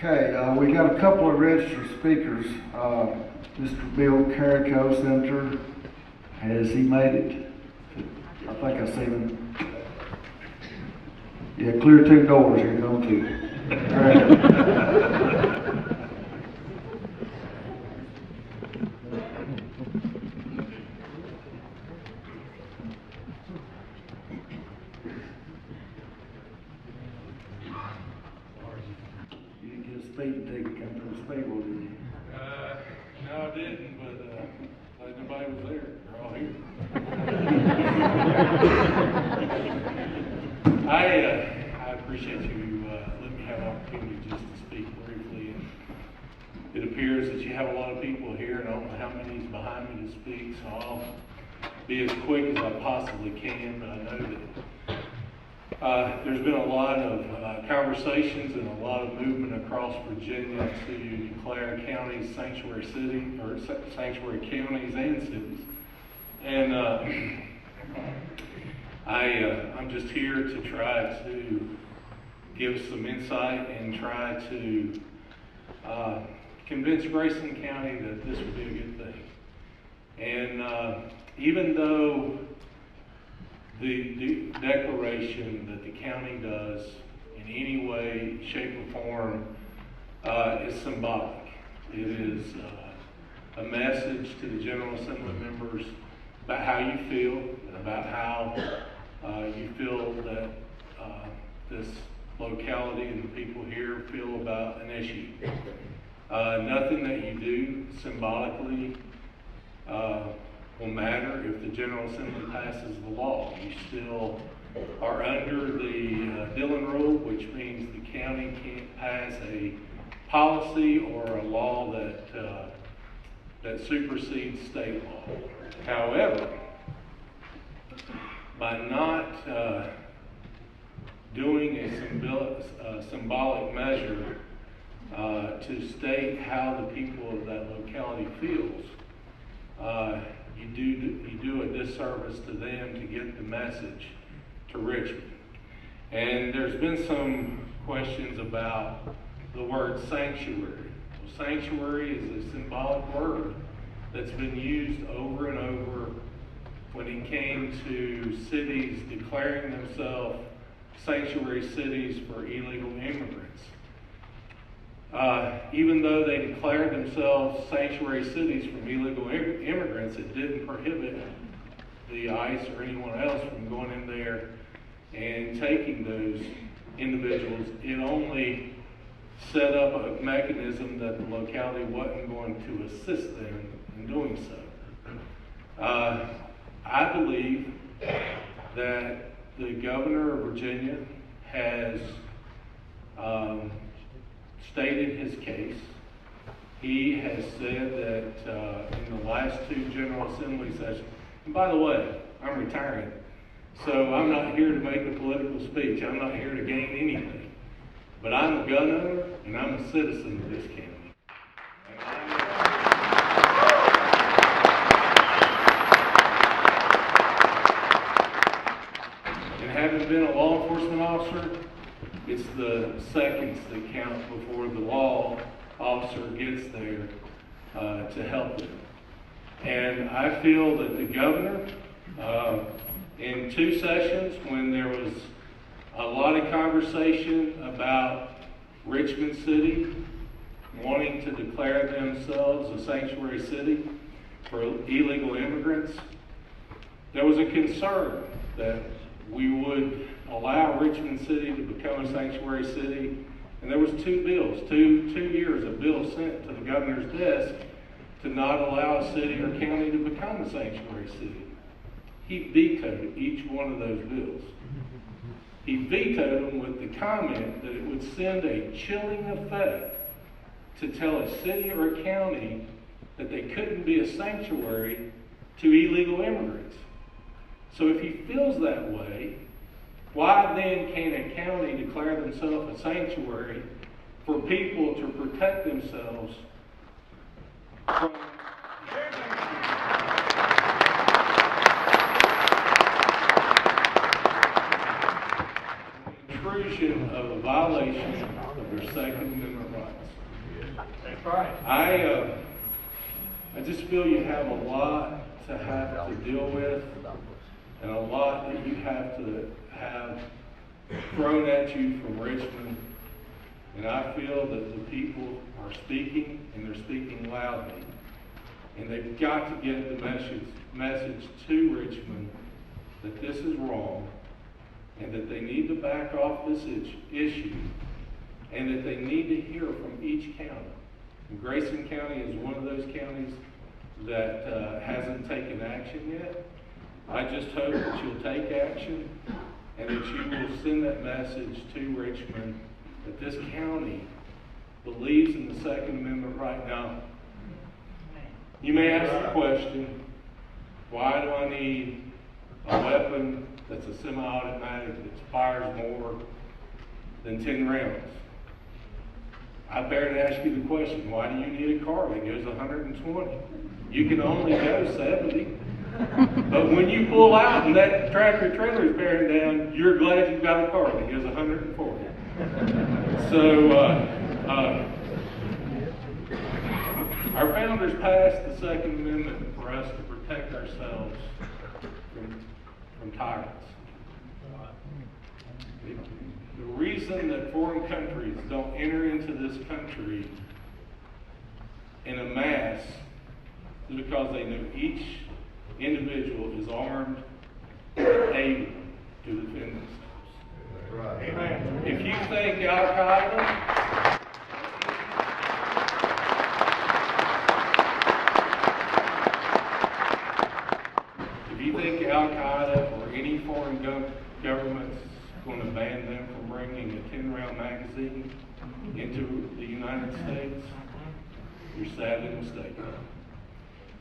Okay, we got a couple of registered speakers. Mr. Bill Carrico, Senator, has he made it? I think I see him. Yeah, clear 2 doors here, don't you? All right. You didn't get a speeding ticket come from the speedway, did you? No, I didn't, but like nobody was there. They're all here. I appreciate you letting me have an opportunity just to speak briefly. And it appears that you have a lot of people here, and I don't know how many is behind me to speak, so I'll be as quick as I possibly can. But I know that there's been a lot of conversations and a lot of movement across Virginia to declare counties sanctuary city, or sanctuary counties and cities. And I'm just here to try to give some insight and try to convince Grayson County that this would be a good thing. And even though the declaration that the county does in any way, shape, or form is symbolic. It is a message to the General Assembly members about how you feel and about how you feel that this locality and the people here feel about an issue. Nothing that you do symbolically will matter if the General Assembly passes the law. You still are under the Dillon rule, which means the county can't pass a policy or a law that supersedes state law. However, by not doing a symbolic measure to state how the people of that locality feels, you do a disservice to them to get the message to Richmond. And there's been some questions about the word sanctuary. Well, sanctuary is a symbolic word that's been used over and over when it came to cities declaring themselves sanctuary cities for illegal immigrants. Even though they declared themselves sanctuary cities from illegal immigrants, it didn't prohibit the ICE or anyone else from going in there and taking those individuals. It only set up a mechanism that the locality wasn't going to assist them in doing so. I believe that the governor of Virginia has stated his case. He has said that in the last 2 General Assembly sessions, and by the way, I'm retiring, so I'm not here to make a political speech. I'm not here to gain anything. But I'm a gun owner, and I'm a citizen of this county. And having been a law enforcement officer, it's the seconds that count before the law officer gets there to help them. And I feel that the governor, in 2 sessions, when there was a lot of conversation about Richmond City wanting to declare themselves a sanctuary city for illegal immigrants, there was a concern that we would allow Richmond City to become a sanctuary city. And there was 2 bills, two years of bills sent to the governor's desk to not allow a city or county to become a sanctuary city. He vetoed each one of those bills. He vetoed them with the comment that it would send a chilling effect to tell a city or a county that they couldn't be a sanctuary to illegal immigrants. So if he feels that way, why then can't a county declare themselves a sanctuary for people to protect themselves from intrusion of a violation of their Second Amendment rights? I just feel you have a lot to deal with, and a lot that you have to have thrown at you from Richmond. And I feel that the people are speaking, and they're speaking loudly. And they've got to get the message to Richmond that this is wrong, and that they need to back off this issue, and that they need to hear from each county. And Grayson County is one of those counties that hasn't taken action yet. I just hope that you'll take action, and that you will send that message to Richmond that this county believes in the Second Amendment right now. You may ask the question, why do I need a weapon that's a semi-automatic that fires more than 10 rounds? I better to ask you the question, why do you need a car that goes 120? You can only go 70. But when you pull out and that tractor trailer is bearing down, you're glad you've got a car that goes 140. So, our founders passed the Second Amendment for us to protect ourselves from tyrants. The reason that foreign countries don't enter into this country in a mass is because they know each individual is armed and able to defend themselves. Right. Amen. If you think Al-Qaeda or any foreign government's going to ban them from bringing a 10-round magazine into the United States, you're sadly mistaken.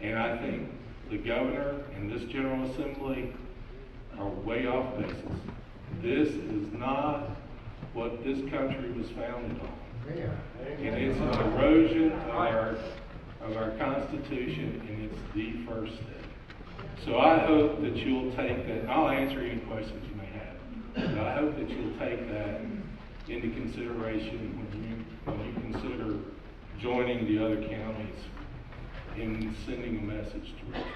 And I think the governor and this General Assembly are way off basis. This is not what this country was founded on. And it's an erosion of our Constitution, and it's the first step. So I hope that you'll take that, and I'll answer any questions you may have, but I hope that you'll take that into consideration when you consider joining the other counties in sending a message to Richmond.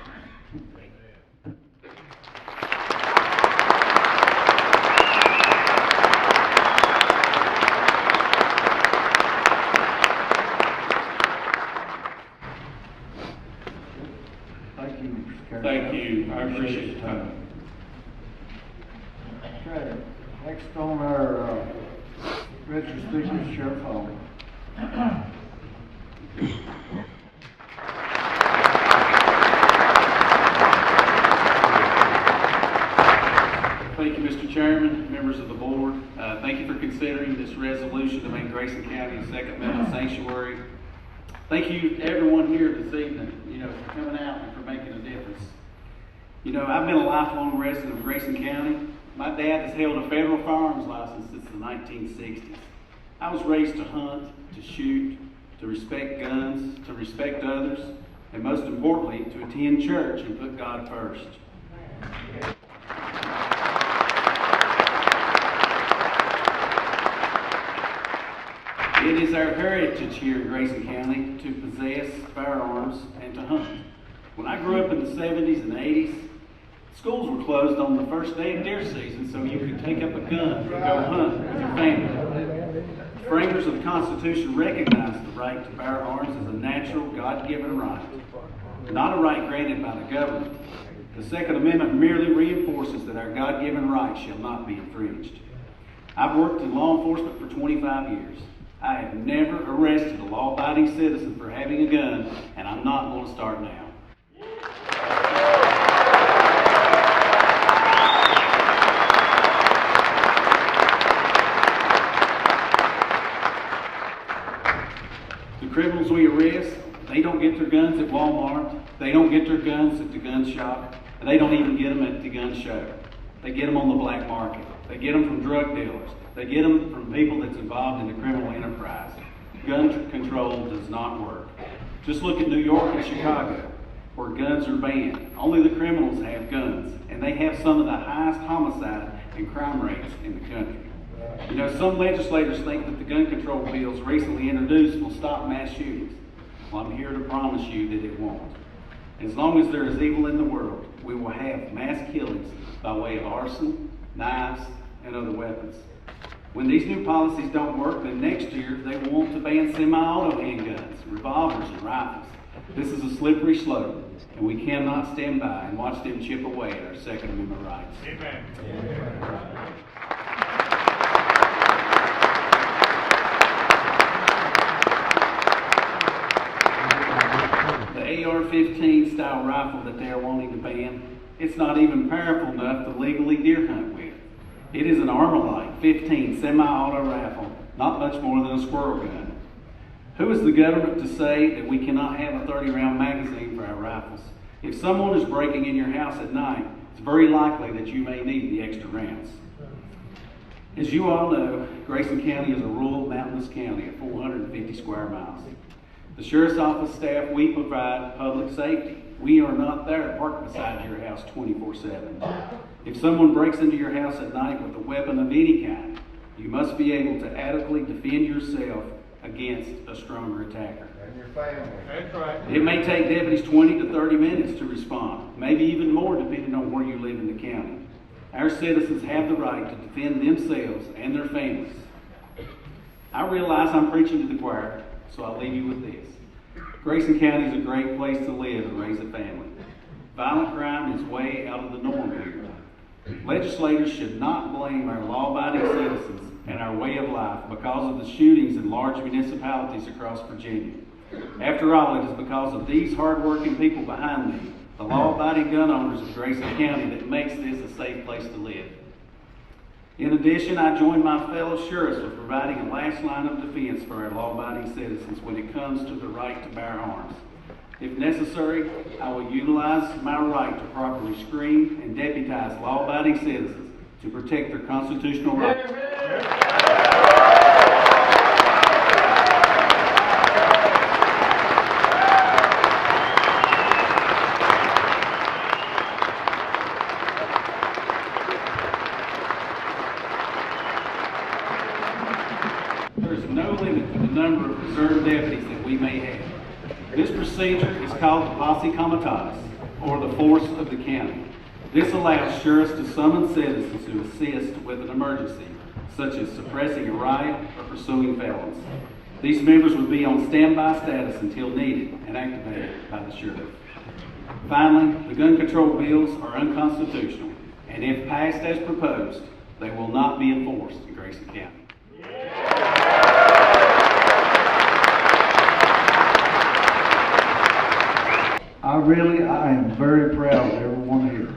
Thank you. I appreciate your time. Okay. Next on our registered speaker is Sherriff Vaughn. Thank you, Mr. Chairman, members of the board. Thank you for considering this resolution to make Grayson County a Second Amendment sanctuary. Thank you to everyone here this evening, for coming out and for making a difference. I've been a lifelong resident of Grayson County. My dad has held a federal firearms license since the 1960s. I was raised to hunt, to shoot, to respect guns, to respect others, and most importantly, to attend church and put God first. It is our heritage here in Grayson County to possess firearms and to hunt. When I grew up in the 70s and 80s, schools were closed on the first day of deer season so you could take up a gun and go hunt with your family. The framers of the Constitution recognized the right to bear arms as a natural, God-given right, not a right granted by the government. The Second Amendment merely reinforces that our God-given right shall not be infringed. I've worked in law enforcement for 25 years. I have never arrested a law-abiding citizen for having a gun, and I'm not going to start now. The criminals we arrest, they don't get their guns at Walmart, they don't get their guns at the gun shop, and they don't even get them at the gun show. They get them on the black market. They get them from drug dealers. They get them from people that's involved in the criminal enterprise. Gun control does not work. Just look at New York and Chicago, where guns are banned. Only the criminals have guns, and they have some of the highest homicide and crime rates in the country. You know, some legislators think that the gun control bills recently introduced will stop mass shootings. Well, I'm here to promise you that it won't. As long as there is evil in the world, we will have mass killings by way of arson, knives, and other weapons. When these new policies don't work, then next year they will want to ban semi-auto handguns, revolvers, and rifles. This is a slippery slope, and we cannot stand by and watch them chip away at our Second Amendment rights. Amen. The AR-15 style rifle that they are wanting to ban, it's not even powerful enough to legally deer hunt with. It is an Armalite 15 semi-auto rifle, not much more than a squirrel gun. Who is the government to say that we cannot have a 30-round magazine for our rifles? If someone is breaking in your house at night, it's very likely that you may need the extra rounds. As you all know, Grayson County is a rural, mountainous county of 450 square miles. The Sheriff's Office staff, we provide public safety. We are not there parked beside your house 24/7. If someone breaks into your house at night with a weapon of any kind, you must be able to adequately defend yourself against a stronger attacker. And your family. That's right. It may take deputies 20 to 30 minutes to respond, maybe even more depending on where you live in the county. Our citizens have the right to defend themselves and their families. I realize I'm preaching to the choir, so I'll leave you with this. Grayson County is a great place to live and raise a family. Violent crime is way out of the norm here. Legislators should not blame our law-abiding citizens and our way of life because of the shootings in large municipalities across Virginia. After all, it is because of these hard-working people behind me, the law-abiding gun owners of Grayson County, that makes this a safe place to live. In addition, I join my fellow sheriffs with providing a last line of defense for our law-abiding citizens when it comes to the right to bear arms. If necessary, I will utilize my right to properly screen and deputize law-abiding citizens to protect their constitutional rights. There is no limit to the number of reserve deputies that we may have. This procedure is called the posse comitatus, or the force of the county. This allows sheriffs to summon citizens to assist with an emergency, such as suppressing a riot or pursuing felons. These members would be on standby status until needed and activated by the sheriff. Finally, the gun control bills are unconstitutional, and if passed as proposed, they will not be enforced in Grayson County. I am very proud of everyone here,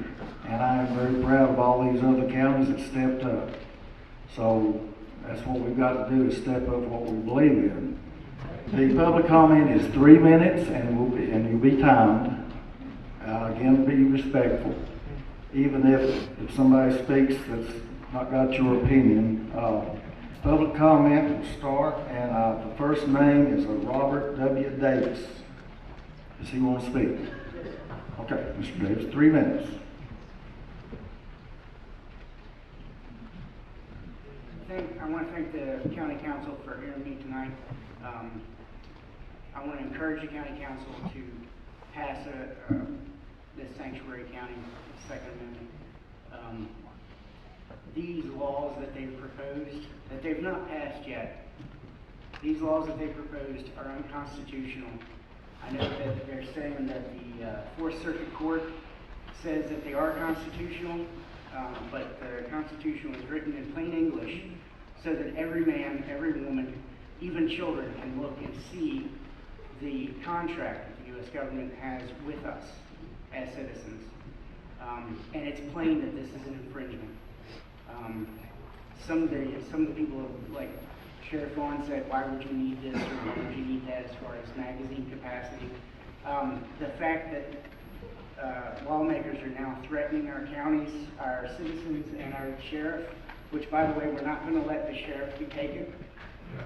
and I am very proud of all these other counties that stepped up. So that's what we've got to do, is step up what we believe in. The public comment is 3 minutes, and you'll be timed. Again, be respectful. Even if somebody speaks that's not got your opinion. Public comment will start, and the first name is Robert W. Davis. Does he want to speak? Okay, Mr. Davis, 3 minutes. I want to thank the County Council for hearing me tonight. I want to encourage the County Council to pass this sanctuary county Second Amendment. These laws that they've proposed, that they've not passed yet, these laws that they've proposed are unconstitutional. I know that they're saying that the Fourth Circuit Court says that they are constitutional, but the Constitution was written in plain English so that every man, every woman, even children can look and see the contract that the U.S. government has with us as citizens. And it's plain that this is an infringement. Some of the people, like Sheriff Vaughn said, why would you need this or why would you need that as far as magazine capacity? The fact that lawmakers are now threatening our counties, our citizens, and our sheriff, which, by the way, we're not going to let the sheriff be taken.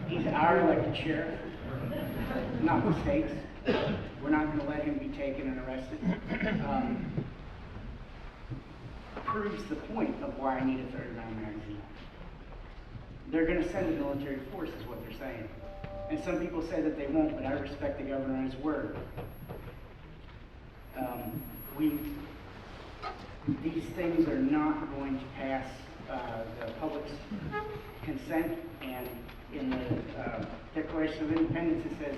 He's our elected sheriff, not the state's. We're not going to let him be taken and arrested. Proves the point of why I need a 30-round magazine. they're going to send a military force, is what they're saying. And some people say that they won't, but I respect the governor and his word. These things are not going to pass the public's consent, and in the Declaration of Independence it says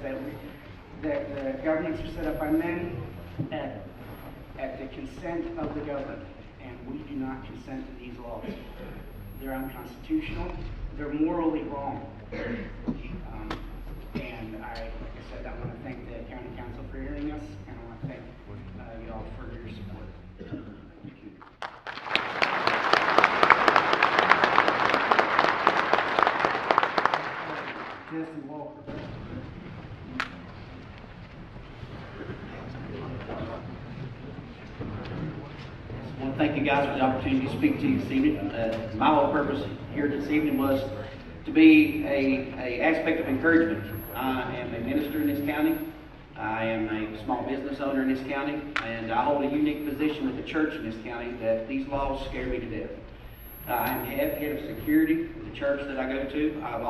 that the governments are set up by men at the consent of the governed, and we do not consent to these laws. They're unconstitutional. They're morally wrong. And like I said, I want to thank the county council for hearing us, and I want to thank you all for your support. Thank you. Jesse Walker. I want to thank you guys for the opportunity to speak to you this evening. My whole purpose here this evening was to be a aspect of encouragement. I am a minister in this county. I am a small business owner in this county, and I hold a unique position with the church in this county that these laws scare me to death. I am head of security for the church that I go to. I'm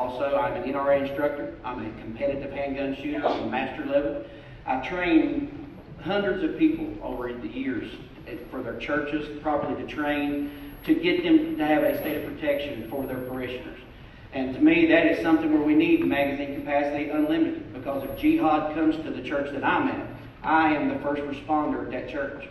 an NRA instructor. I'm a competitive handgun shooter at the master level. I train hundreds of people over the years for their churches, properly to train, to get them to have a state of protection for their parishioners. And to me, that is something where we need magazine capacity unlimited, because if jihad comes to the church that I'm at, I am the first responder at that church.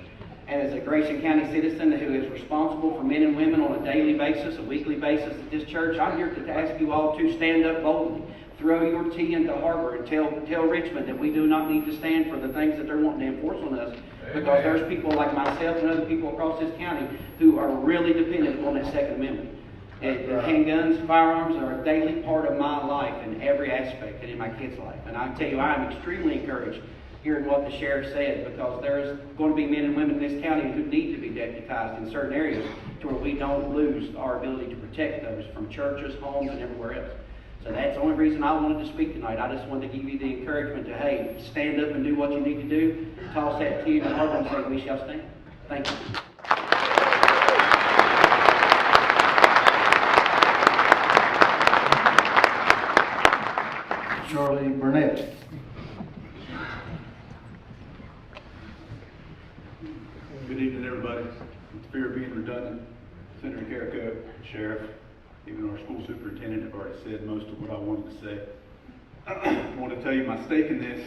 And as a Grayson County citizen who is responsible for men and women on a daily basis, a weekly basis at this church, I'm here to ask you all to stand up boldly, throw your tea into harbor, and tell Richmond that we do not need to stand for the things that they're wanting to enforce on us, because there's people like myself and other people across this county who are really dependent on that Second Amendment. Handguns, firearms are a daily part of my life in every aspect and in my kids' life. And I tell you, I am extremely encouraged hearing what the sheriff said, because there's going to be men and women in this county who need to be deputized in certain areas to where we don't lose our ability to protect those from churches, homes, and everywhere else. So that's the only reason I wanted to speak tonight. I just wanted to give you the encouragement to, hey, stand up and do what you need to do. Toss that tea in the harbor and say, we shall stand. Thank you. Charlie Burnett. Good evening, everybody. With fear of being redundant, Senator Carrico, Sheriff, even our school superintendent have already said most of what I wanted to say. I want to tell you my stake in this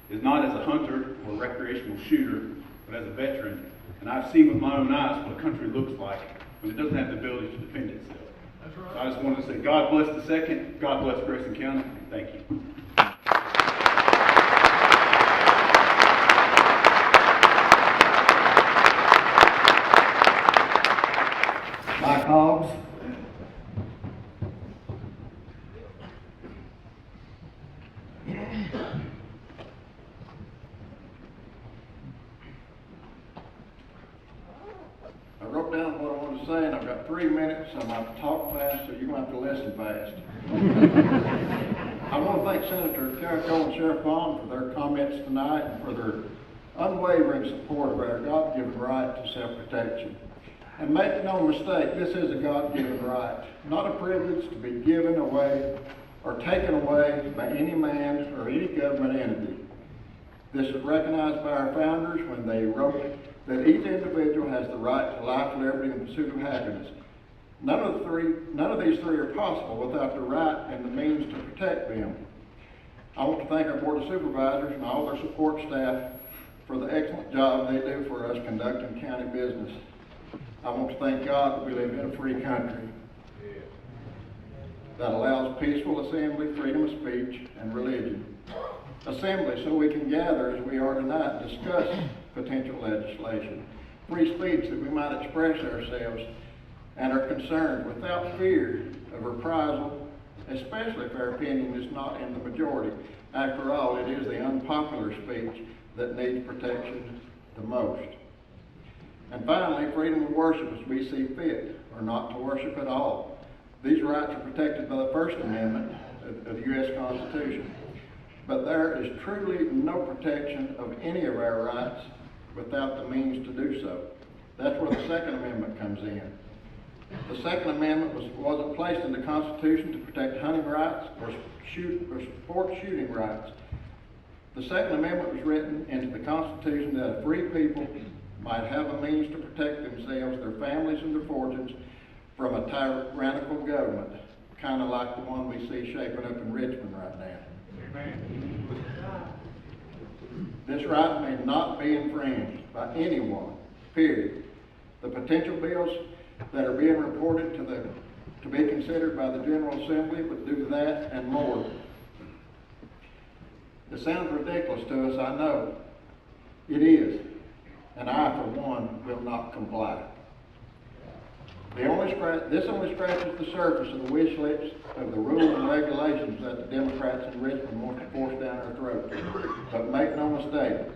is not as a hunter or recreational shooter, but as a veteran. And I've seen with my own eyes what a country looks like when it doesn't have the ability to defend itself. That's right. So I just wanted to say God bless the second, God bless Grayson County, and thank you. Mike Hobbs. I wrote down what I wanted to say, and I've got 3 minutes. I'm going to talk fast, so you're going to have to listen fast. I want to thank Senator Carrico and Sherriff Vaughn for their comments tonight and for their unwavering support of our God-given right to self-protection. And make no mistake, this is a God-given right, not a privilege to be given away or taken away by any man or any government entity. This is recognized by our founders when they wrote that each individual has the right to life, liberty, and pursuit of happiness. None of these three are possible without the right and the means to protect them. I want to thank our Board of Supervisors and all their support staff for the excellent job they do for us conducting county business. I want to thank God that we live in a free country that allows peaceful assembly, freedom of speech, and religion. Assembly so we can gather as we are tonight and discuss potential legislation. Free speech that we might express ourselves and our concerns without fear of reprisal, especially if our opinion is not in the majority. After all, it is the unpopular speech that needs protection the most. And finally, freedom of worship as we see fit, or not to worship at all. These rights are protected by the First Amendment of the U.S. Constitution. But there is truly no protection of any of our rights without the means to do so. That's where the Second Amendment comes in. The Second Amendment wasn't placed in the Constitution to protect hunting rights or sport shooting rights. The Second Amendment was written into the Constitution that a free people might have a means to protect themselves, their families, and their fortunes from a tyrannical government, kind of like the one we see shaping up in Richmond right now. Amen. This right may not be infringed by anyone, period. The potential bills that are being reported to be considered by the General Assembly would do that and more. It sounds ridiculous to us, I know. It is. And I, for one, will not comply. This only scratches the surface of the wish list of the rules and regulations that the Democrats in Richmond want to force down our throats. But make no mistake,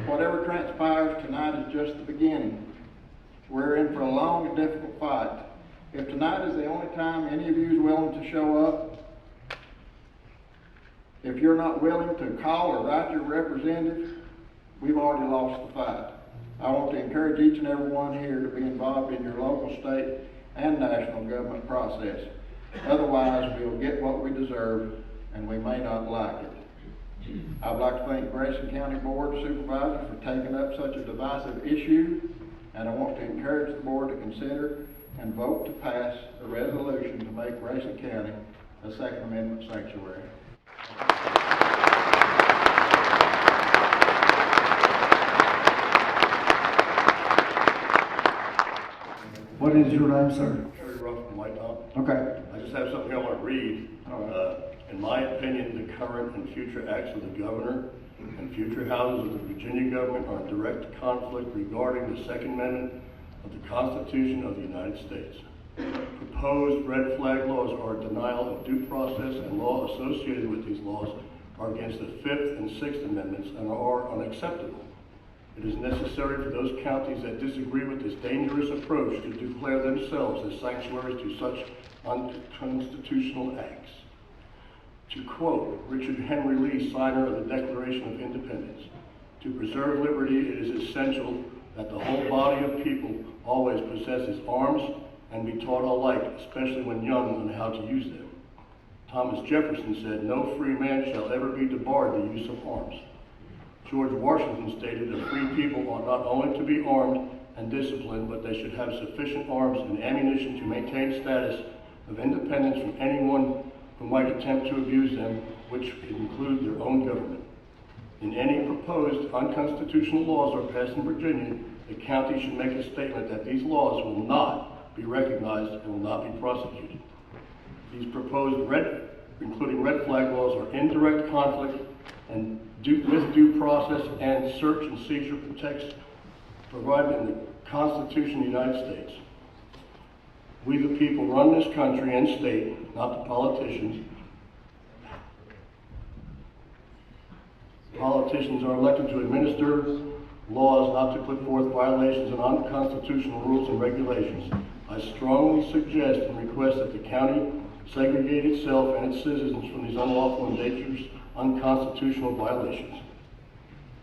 whatever transpires tonight is just the beginning. We're in for a long and difficult fight. If tonight is the only time any of you is willing to show up, if you're not willing to call or write your representative, we've already lost the fight. I want to encourage each and every one here to be involved in your local, state, and national government process. Otherwise, we'll get what we deserve, and we may not like it. I'd like to thank Grayson County Board of Supervisors for taking up such a divisive issue, and I want to encourage the board to consider and vote to pass a resolution to make Grayson County a Second Amendment sanctuary. What is your name, sir? Sherriff from White Dog. Okay. I just have something I want to read. In my opinion, the current and future acts of the governor and future houses of the Virginia government are in direct conflict regarding the Second Amendment of the Constitution of the United States. Proposed red flag laws are a denial of due process, and law associated with these laws are against the Fifth and Sixth Amendments and are unacceptable. It is necessary for those counties that disagree with this dangerous approach to declare themselves as sanctuaries to such unconstitutional acts. To quote Richard Henry Lee, signer of the Declaration of Independence, "To preserve liberty, it is essential that the whole body of people always possesses arms and be taught alike, especially when young, on how to use them." Thomas Jefferson said, "No free man shall ever be debarred the use of arms." George Washington stated that free people ought not only to be armed and disciplined, but they should have sufficient arms and ammunition to maintain status of independence from anyone who might attempt to abuse them, which include their own government. In any proposed unconstitutional laws are passed in Virginia, the county should make a statement that these laws will not be recognized and will not be prosecuted. These proposed including red flag laws, are in direct conflict and with due process and search and seizure protects provided in the Constitution of the United States. We the people run this country and state, not the politicians. Politicians are elected to administer laws, not to put forth violations of unconstitutional rules and regulations. I strongly suggest and request that the county segregate itself and its citizens from these unlawful and dangerous unconstitutional violations.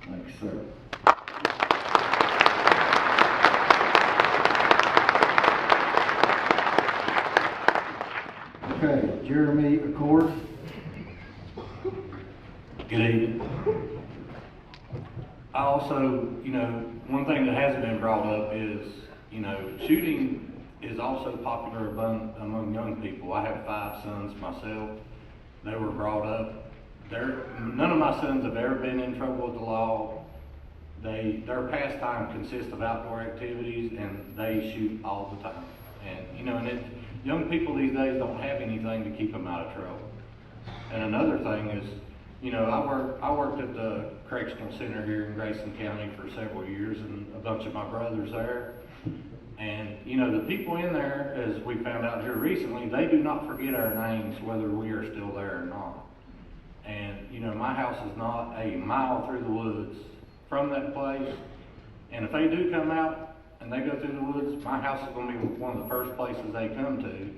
Thank you, sir. Okay, Jeremy Accord. Good evening. I also, one thing that hasn't been brought up is, shooting is also popular among young people. I have 5 sons myself. They were brought up. None of my sons have ever been in trouble with the law. Their pastime consists of outdoor activities, and they shoot all the time. And young people these days don't have anything to keep them out of trouble. And another thing is, I worked at the correctional center here in Grayson County for several years, and a bunch of my brothers there. And the people in there, as we found out here recently, they do not forget our names whether we are still there or not. And my house is not a mile through the woods from that place. And if they do come out and they go through the woods, my house is going to be one of the first places they come to.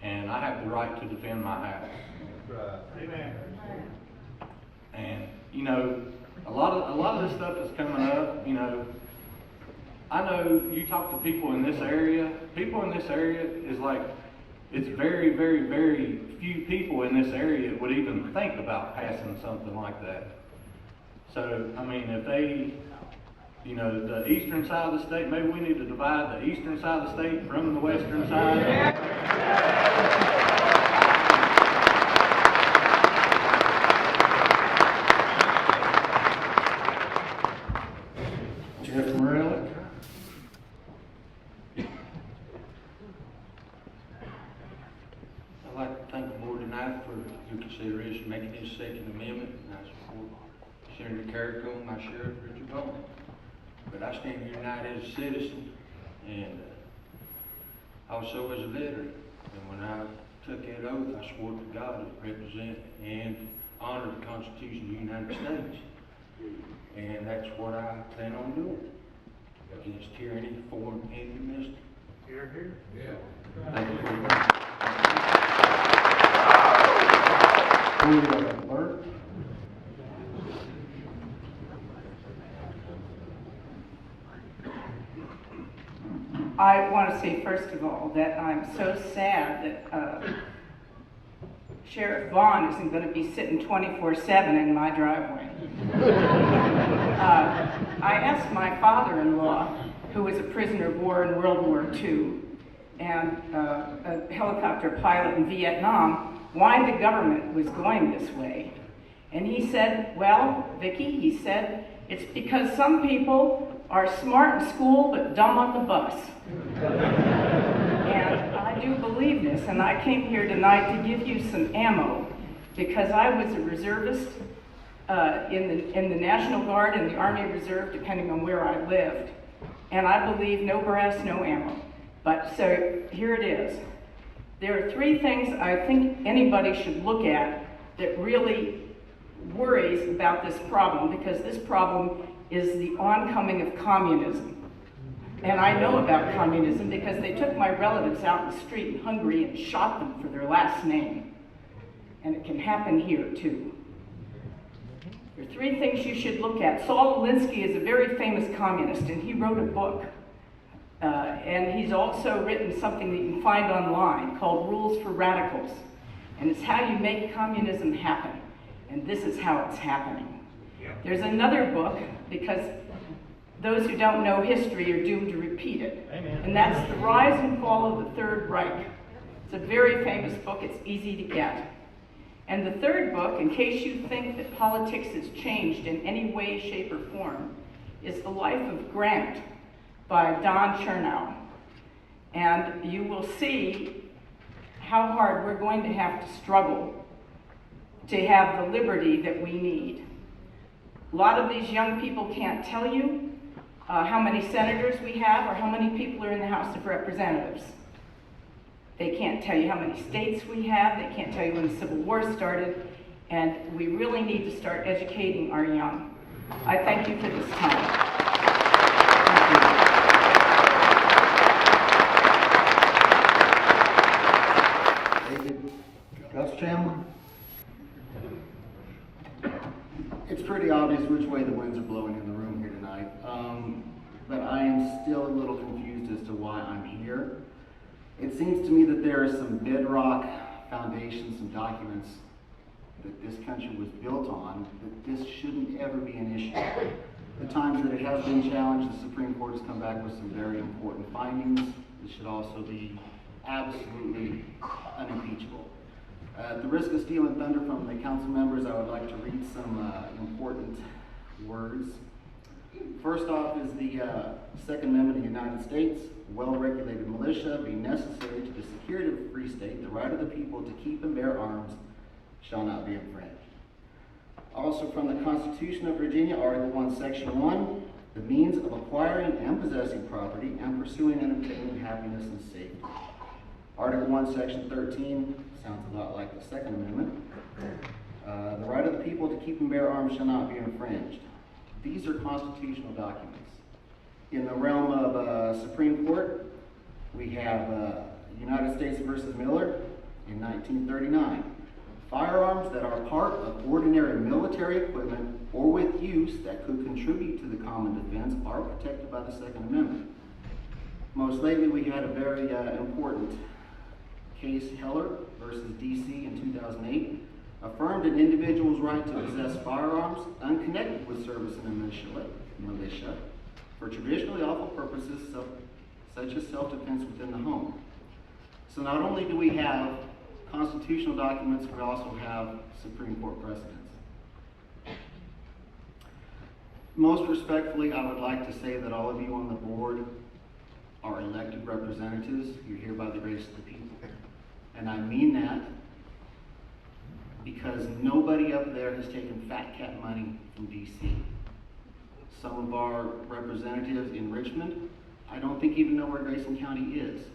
And I have the right to defend my house. Amen. And a lot of this stuff is coming up. I know you talk to people in this area is like, it's very, very, very few people in this area would even think about passing something like that. So, I mean, if they, you know, the eastern side of the state, maybe we need to divide the eastern side of the state from the western side. Jeff Morelli? I'd like to thank the board tonight for your consideration making this second amendment, and I support Senator Carrico and my Sherriff Richard Vaughn. But I stand here tonight as a citizen and also as a veteran. And when I took that oath, I swore to God to represent and honor the Constitution of the United States. And that's what I plan on doing against tyranny, foreign, and domestic. Here, here. Yeah. Thank you very much. Bert? I want to say, first of all, that I'm so sad that Sheriff Vaughn isn't going to be sitting 24/7 in my driveway. I asked my father-in-law, who was a prisoner of war in World War II and a helicopter pilot in Vietnam, why the government was going this way. And he said, well, Vicki, he said, it's because some people are smart in school but dumb on the bus. And I do believe this, and I came here tonight to give you some ammo, because I was a reservist in the National Guard and the Army Reserve, depending on where I lived. And I believe no brass, no ammo. But so here it is. There are three things I think anybody should look at that really worries about this problem, because this problem is the oncoming of communism. And I know about communism because they took my relatives out in the street in Hungary and shot them for their last name. And it can happen here too. There are three things you should look at. Saul Alinsky is a very famous communist, and he wrote a book. And he's also written something that you can find online called Rules for Radicals. And it's how you make communism happen. And this is how it's happening. There's another book, because those who don't know history are doomed to repeat it. And that's The Rise and Fall of the Third Reich. It's a very famous book. It's easy to get. And the third book, in case you think that politics has changed in any way, shape, or form, is The Life of Grant by Don Chernow. And you will see how hard we're going to have to struggle to have the liberty that we need. A lot of these young people can't tell you how many senators we have or how many people are in the House of Representatives. They can't tell you how many states we have. They can't tell you when the Civil War started. And we really need to start educating our young. I thank you for this time. Gus Chandler? It's pretty obvious which way the winds are blowing in the room here tonight, but I am still a little confused as to why I'm here. It seems to me that there are some bedrock foundations, some documents that this country was built on, that this shouldn't ever be an issue. The times that it has been challenged, the Supreme Court has come back with some very important findings. This should also be absolutely unimpeachable. At the risk of stealing thunder from the council members, I would like to read some important words. First off is the Second Amendment of the United States. Well-regulated militia, being necessary to the security of a free state, the right of the people to keep and bear arms shall not be infringed. Also from the Constitution of Virginia, Article 1, Section 1, the means of acquiring and possessing property and pursuing and obtaining happiness and safety. Article 1, Section 13, sounds a lot like the Second Amendment. The right of the people to keep and bear arms shall not be infringed. These are constitutional documents. In the realm of Supreme Court, we have United States versus Miller in 1939. Firearms that are part of ordinary military equipment or with use that could contribute to the common defense are protected by the Second Amendment. Most lately, we had a very important case, Heller versus DC in 2008, affirmed an individual's right to possess firearms unconnected with service in a militia for traditionally lawful purposes such as self-defense within the home. So not only do we have constitutional documents, we also have Supreme Court precedents. Most respectfully, I would like to say that all of you on the board are elected representatives. You're here by the grace of the people. And I mean that because nobody up there has taken fat cat money from DC. Some of our representatives in Richmond, I don't think even know where Grayson County is.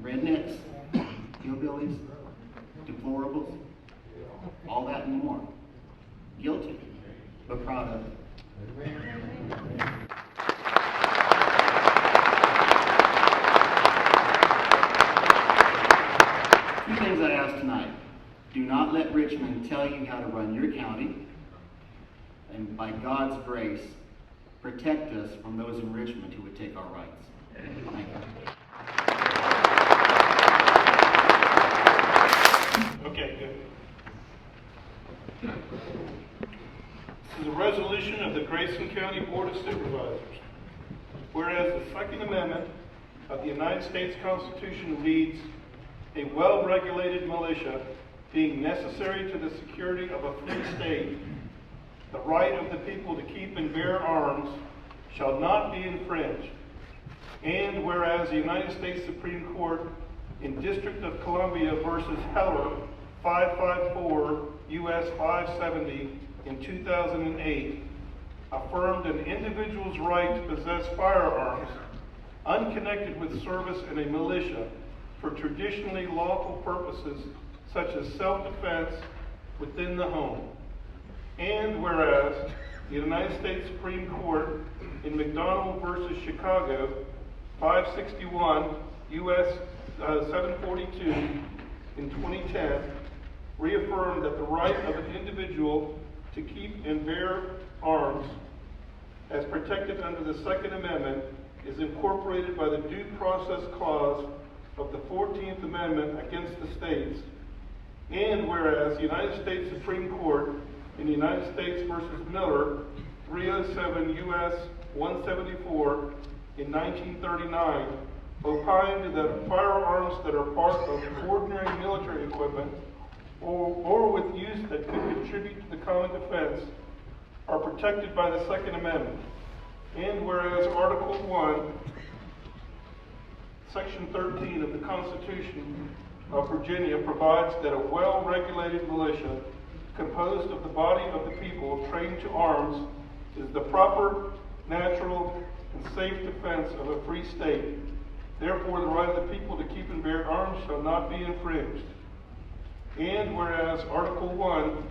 Rednecks, hillbillies, deplorables, all that and more. Guilty, but proud of it. Two things I ask tonight. Do not let Richmond tell you how to run your county, and by God's grace, protect us from those in Richmond who would take our rights. Thank you. Okay, good. This is a resolution of the Grayson County Board of Supervisors. Whereas the Second Amendment of the United States Constitution reads, "A well-regulated militia being necessary to the security of a free state, the right of the people to keep and bear arms shall not be infringed." And whereas the United States Supreme Court in District of Columbia versus Heller 554 U.S. 570 in 2008 affirmed an individual's right to possess firearms unconnected with service in a militia for traditionally lawful purposes such as self-defense within the home. And whereas the United States Supreme Court in McDonald versus Chicago 561 U.S. 742 in 2010 reaffirmed that the right of an individual to keep and bear arms as protected under the Second Amendment is incorporated by the Due Process Clause of the 14th Amendment against the states. And whereas the United States Supreme Court in the United States versus Miller 307 U.S. 174 in 1939 opined that firearms that are part of ordinary military equipment or with use that could contribute to the common defense are protected by the Second Amendment. And whereas Article 1, Section 13 of the Constitution of Virginia provides that a well-regulated militia composed of the body of the people trained to arms is the proper, natural, and safe defense of a free state. Therefore, the right of the people to keep and bear arms shall not be infringed. And whereas Article 1,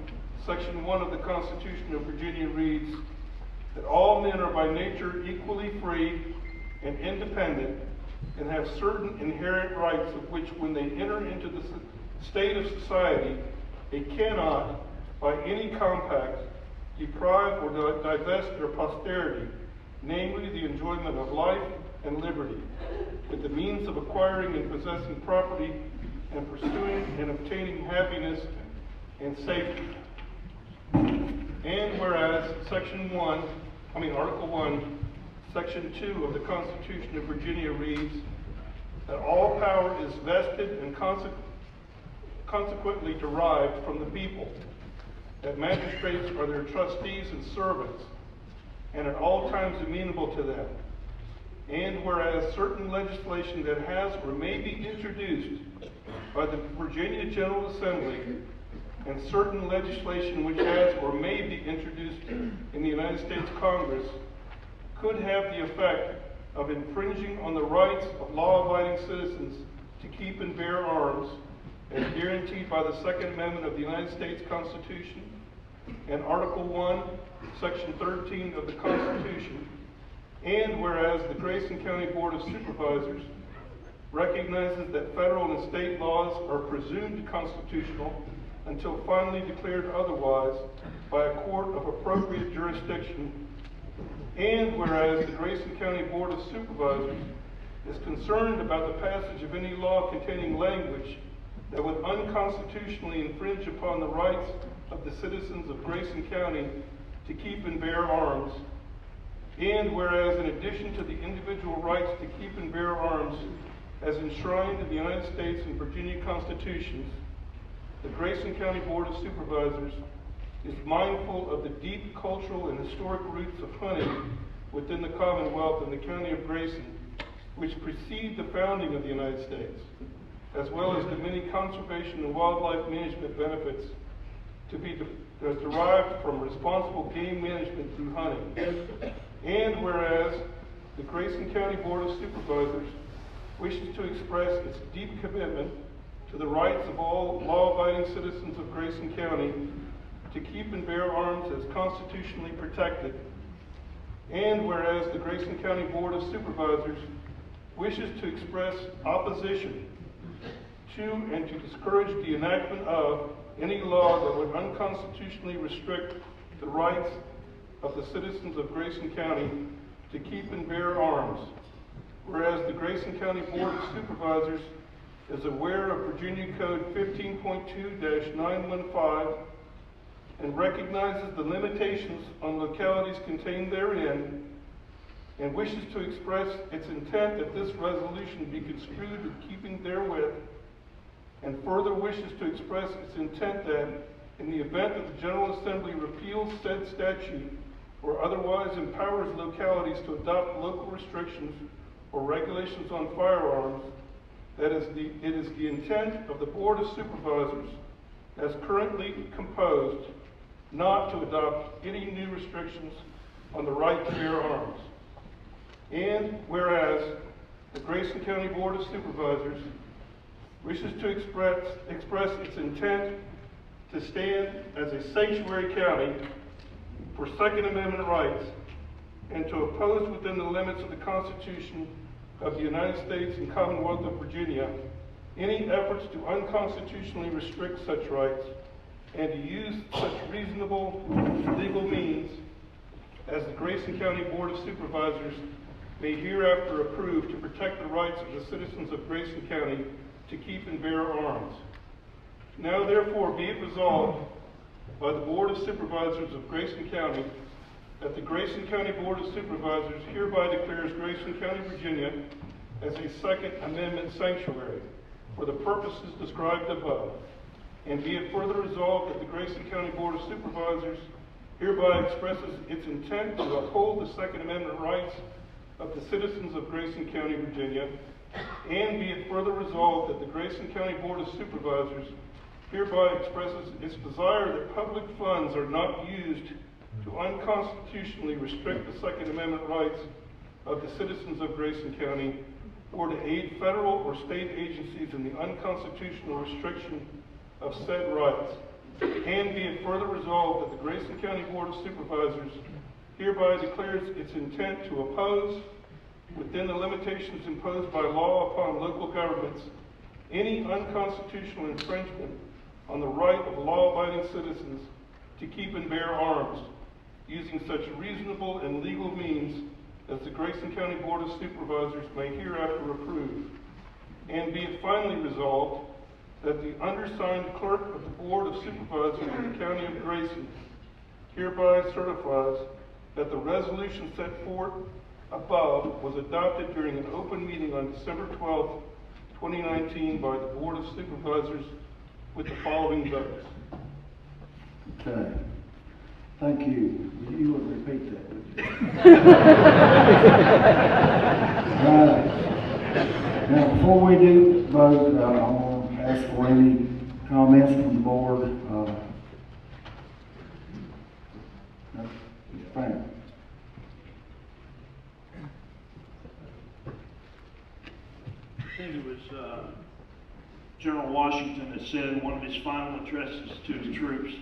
Section 1 of the Constitution of Virginia reads that all men are by nature equally free and independent and have certain inherent rights of which when they enter into the state of society, they cannot, by any compact, deprive or divest their posterity, namely the enjoyment of life and liberty, with the means of acquiring and possessing property and pursuing and obtaining happiness and safety. And whereas Article 1, Section 2 of the Constitution of Virginia reads that all power is vested and consequently derived from the people, that magistrates are their trustees and servants, and at all times amenable to them. And whereas certain legislation that has or may be introduced by the Virginia General Assembly and certain legislation which has or may be introduced in the United States Congress could have the effect of infringing on the rights of law-abiding citizens to keep and bear arms as guaranteed by the Second Amendment of the United States Constitution and Article 1, Section 13 of the Constitution. And whereas the Grayson County Board of Supervisors recognizes that federal and state laws are presumed constitutional until finally declared otherwise by a court of appropriate jurisdiction. And whereas the Grayson County Board of Supervisors is concerned about the passage of any law containing language that would unconstitutionally infringe upon the rights of the citizens of Grayson County to keep and bear arms. And whereas in addition to the individual rights to keep and bear arms as enshrined in the United States and Virginia Constitutions, the Grayson County Board of Supervisors is mindful of the deep cultural and historic roots of hunting within the Commonwealth and the County of Grayson, which precede the founding of the United States, as well as the many conservation and wildlife management benefits to be derived from responsible game management through hunting. And whereas the Grayson County Board of Supervisors wishes to express its deep commitment to the rights of all law-abiding citizens of Grayson County to keep and bear arms as constitutionally protected. And whereas the Grayson County Board of Supervisors wishes to express opposition to and to discourage the enactment of any law that would unconstitutionally restrict the rights of the citizens of Grayson County to keep and bear arms. Whereas the Grayson County Board of Supervisors is aware of Virginia Code 15.2-915 and recognizes the limitations on localities contained therein, and wishes to express its intent that this resolution be construed in keeping therewith, and further wishes to express its intent that, in the event that the General Assembly repeals said statute or otherwise empowers localities to adopt local restrictions or regulations on firearms, that it is the intent of the Board of Supervisors, as currently composed, not to adopt any new restrictions on the right to bear arms. And whereas the Grayson County Board of Supervisors wishes to express its intent to stand as a sanctuary county for Second Amendment rights and to oppose within the limits of the Constitution of the United States and Commonwealth of Virginia any efforts to unconstitutionally restrict such rights and to use such reasonable legal means as the Grayson County Board of Supervisors may hereafter approve to protect the rights of the citizens of Grayson County to keep and bear arms. Now therefore be it resolved by the Board of Supervisors of Grayson County that the Grayson County Board of Supervisors hereby declares Grayson County, Virginia as a Second Amendment sanctuary for the purposes described above. And be it further resolved that the Grayson County Board of Supervisors hereby expresses its intent to uphold the Second Amendment rights of the citizens of Grayson County, Virginia. And be it further resolved that the Grayson County Board of Supervisors hereby expresses its desire that public funds are not used to unconstitutionally restrict the Second Amendment rights of the citizens of Grayson County or to aid federal or state agencies in the unconstitutional restriction of said rights. And be it further resolved that the Grayson County Board of Supervisors hereby declares its intent to oppose, within the limitations imposed by law upon local governments, any unconstitutional infringement on the right of law-abiding citizens to keep and bear arms, using such reasonable and legal means as the Grayson County Board of Supervisors may hereafter approve. And be it finally resolved that the undersigned clerk of the Board of Supervisors of the County of Grayson hereby certifies that the resolution set forth above was adopted during an open meeting on December 12th, 2019 by the Board of Supervisors with the following votes. Okay. Thank you. You would repeat that, would you? Right. Now, before we do vote, I want to ask for any comments from the board. Frank. I think it was General Washington that said in one of his final addresses to his troops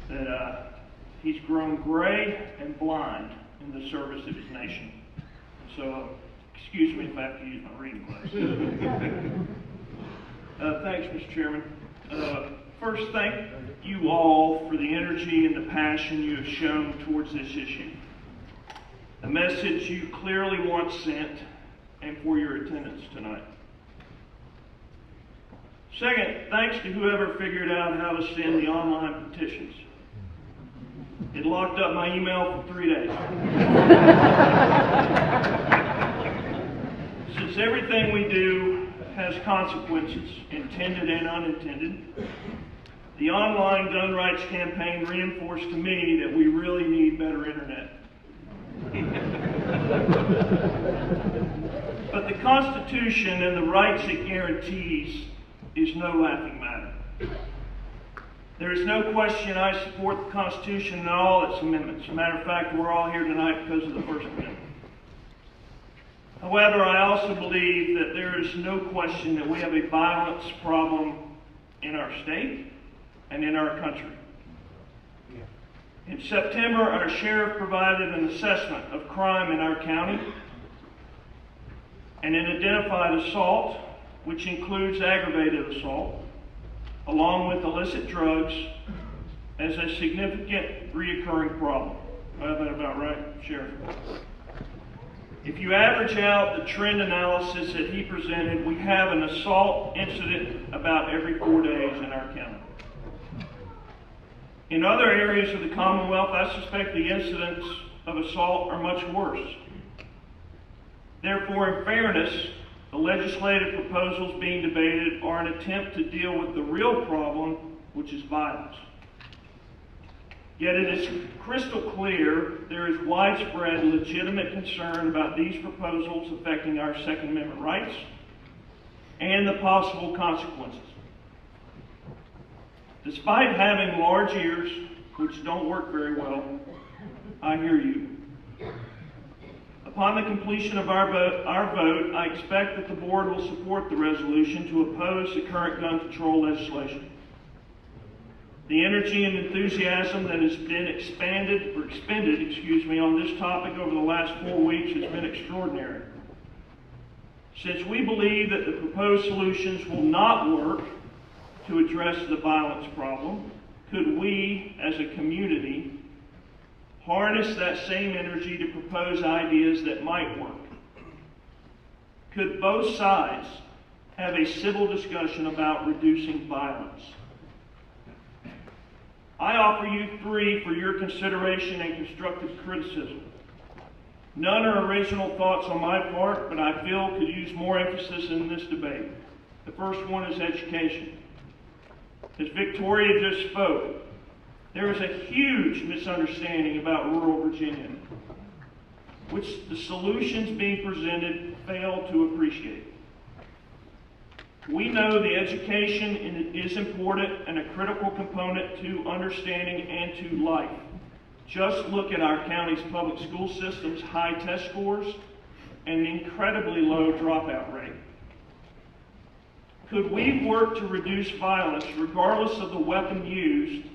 that he's grown gray and blind in the service of his nation. So Excuse me if I have to use my reading glasses. Thanks, Mr. Chairman. First, thank you all for the energy and the passion you have shown towards this issue. The message you clearly want sent, and for your attendance tonight. Second, thanks to whoever figured out how to send the online petitions. It locked up my email for 3 days. Since everything we do has consequences, intended and unintended, the online gun rights campaign reinforced to me that we really need better internet. But the Constitution and the rights it guarantees is no laughing matter. There is no question I support the Constitution and all its amendments. As a matter of fact, we're all here tonight because of the First Amendment. However, I also believe that there is no question that we have a violence problem in our state and in our country. In September, our sheriff provided an assessment of crime in our county, and it identified assault, which includes aggravated assault, along with illicit drugs, as a significant reoccurring problem. I have that about right, Sheriff? If you average out the trend analysis that he presented, we have an assault incident about every 4 days in our county. In other areas of the Commonwealth, I suspect the incidents of assault are much worse. Therefore, in fairness, the legislative proposals being debated are an attempt to deal with the real problem, which is violence. Yet it is crystal clear there is widespread legitimate concern about these proposals affecting our Second Amendment rights and the possible consequences. Despite having large ears, which don't work very well, I hear you. Upon the completion of our vote, I expect that the board will support the resolution to oppose the current gun control legislation. The energy and enthusiasm that has been expended on this topic over the last 4 weeks has been extraordinary. Since we believe that the proposed solutions will not work to address the violence problem, could we, as a community, harness that same energy to propose ideas that might work? Could both sides have a civil discussion about reducing violence? I offer you 3 for your consideration and constructive criticism. None are original thoughts on my part, but I feel could use more emphasis in this debate. The first one is education. As Victoria just spoke, there is a huge misunderstanding about rural Virginia, which the solutions being presented fail to appreciate. We know the education is important and a critical component to understanding and to life. Just look at our county's public school system's high test scores and the incredibly low dropout rate. Could we work to reduce violence, regardless of the weapon used,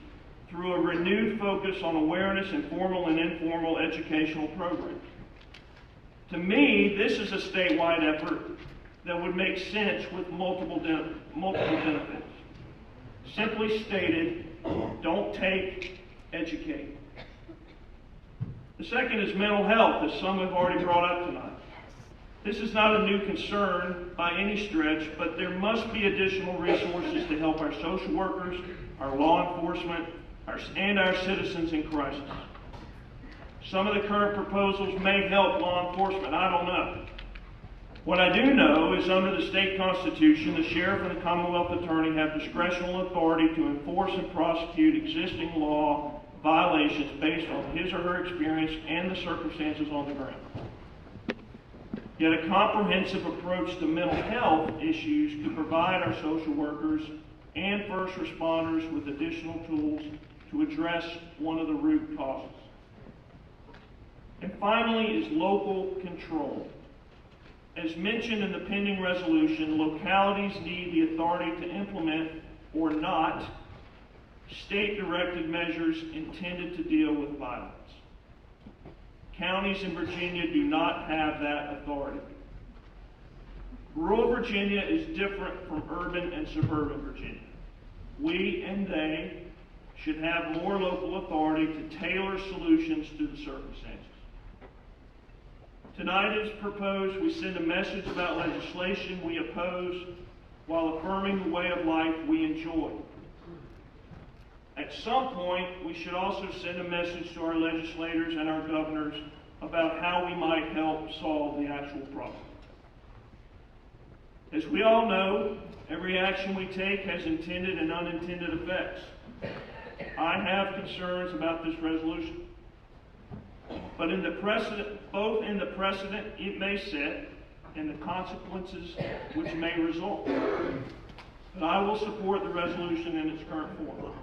through a renewed focus on awareness in formal and informal educational programs? To me, this is a statewide effort that would make sense with multiple benefits. Simply stated, don't take, educate. The second is mental health, as some have already brought up tonight. This is not a new concern by any stretch, but there must be additional resources to help our social workers, our law enforcement, and our citizens in crisis. Some of the current proposals may help law enforcement, I don't know. What I do know is under the state constitution, the sheriff and the Commonwealth attorney have discretional authority to enforce and prosecute existing law violations based on his or her experience and the circumstances on the ground. Yet a comprehensive approach to mental health issues could provide our social workers and first responders with additional tools to address one of the root causes. And finally is local control. As mentioned in the pending resolution, localities need the authority to implement or not state-directed measures intended to deal with violence. Counties in Virginia do not have that authority. Rural Virginia is different from urban and suburban Virginia. We and they should have more local authority to tailor solutions to the circumstances. Tonight it is proposed we send a message about legislation we oppose while affirming the way of life we enjoy. At some point, we should also send a message to our legislators and our governors about how we might help solve the actual problem. As we all know, every action we take has intended and unintended effects. I have concerns about this resolution, but both in the precedent it may set and the consequences which may result. But I will support the resolution in its current form.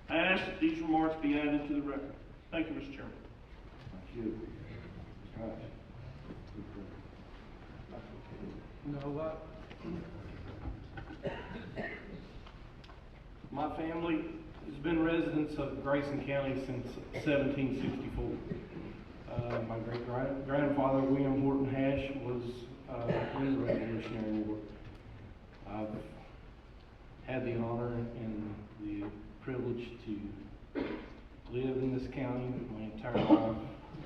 I ask that these remarks be added to the record. Thank you, Mr. Chairman. Thank you. My family has been residents of Grayson County since 1764. My great-grandfather, William Horton Hash, was in the Revolutionary War. I've had the honor and the privilege to live in this county my entire life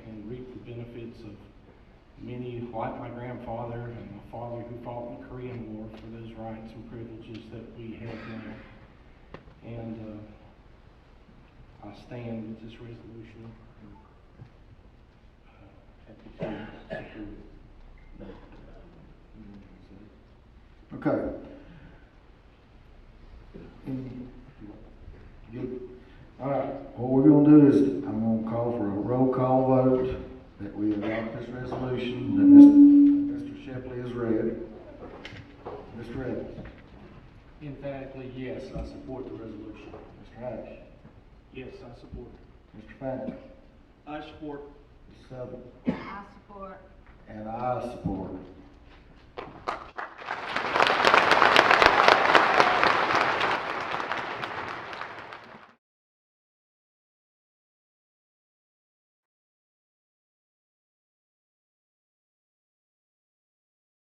and reap the benefits of many, like my grandfather and my father, who fought in the Korean War for those rights and privileges that we have now. And I stand with this resolution. Happy to support it. Okay. Good. All right, what we're gonna do is, I'm gonna call for a roll call vote that we adopt this resolution that Mr. Shepley has read. Mr. Evans. Emphatically, yes, I support the resolution. Mr. Hatch. Yes, I support it. Mr. Fanning. I support. Ms. Southern. I support. And I support.